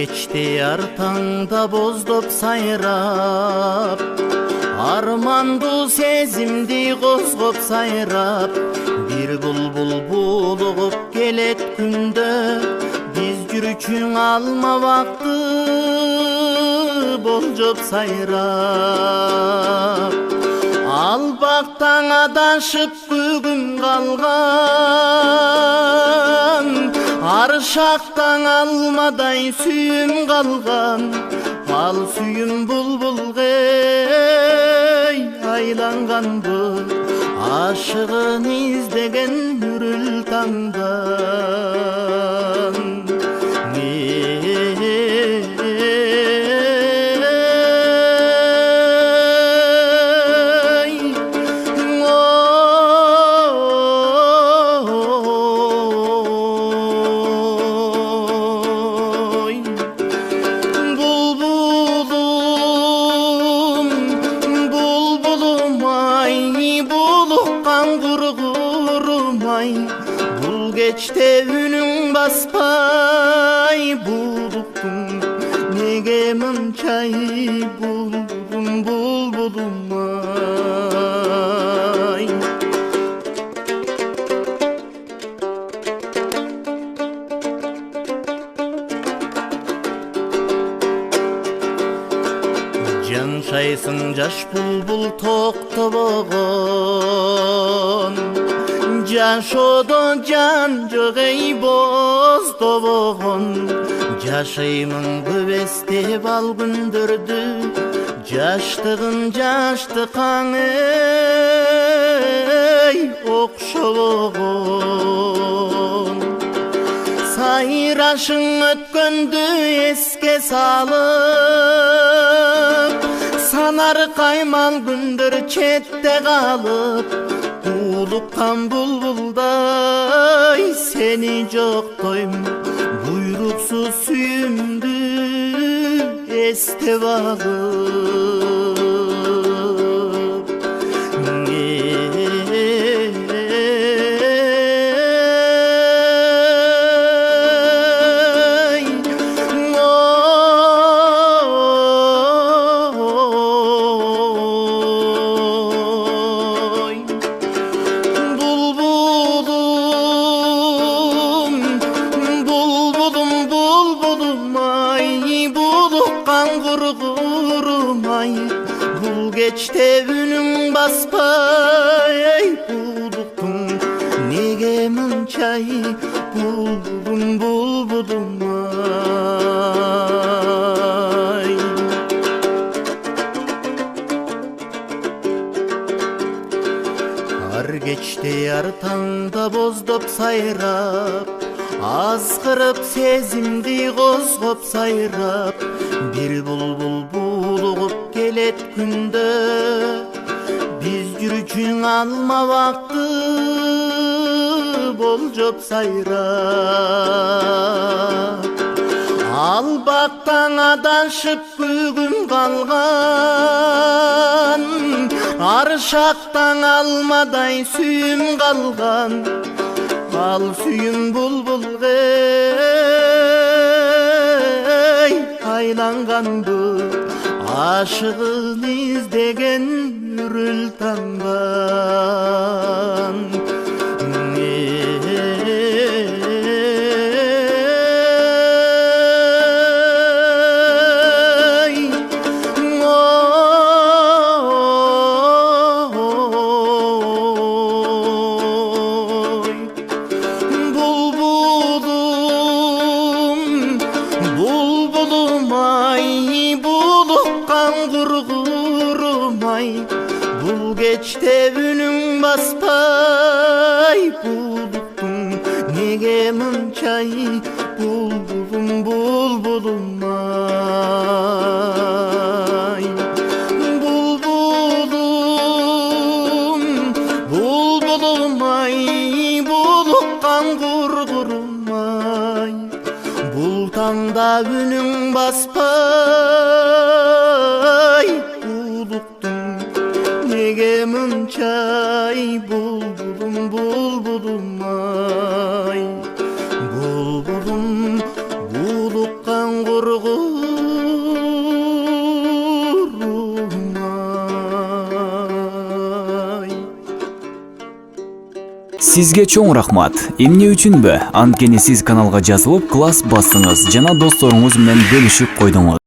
кечте ар таңда боздоп сайрап, армандуу сезимди козгоп сайрап, бир булбул булугуп келет күндө, биз жүрчүң алмабакты болжоп сайрап. Ал бактан адашып бүгүн калган, ар шактан алмадай сүйүм калган, ал сүйүм булбулга айланганбы, ашыгын издеген үрүл таңдан. Бул кечте үнүң баспай, булуктум неге мынчай, булбулум булбулум ай. Жаншайсың жаш булбул токтобогон, жашоодо жан жок эй боздобогон. Жашаймын көп эстеп ал күндөрдү, жаштыгым жаштыкаң эй окшобогон. Сайрашың өткөндү эске салып, санар каймал күндөр четте калып, улуккан булбулдай сени жоктойм, буйруксуз сүйүмдү эстеп алып. Бул кечте үнүң баспай, булуктум неге мынчай, булбулум булбулум ай. Ар кечте ар таңда боздоп сайрап, азгырып сезимди козгоп сайрап, бир булбул булугуп келет күндө, биз жүрчүң алмабакты болжоп сайрап. Ал бактан адашып бүгүн калган, ар шактан алмадай сүйүм калган, ал сүйүм булбулга айланганбы, ашыгын издеген үрүл таңдан. Бул кечте үнүң баспай, булуктум неге мынчай, булбулум булбулум ай. Булбулум булбулум ай, булуккан кургурум ай. Бул таңда үнүң баспай, неге мынчай, булбулум булбулум ай. Булбулум булуккан кургурум Сизге чоң рахмат. Эмне үчүнбү? Анткени сиз каналга жазылып, класс бастыңыз жана досторуңуз менен бөлүшүп койдуңуз.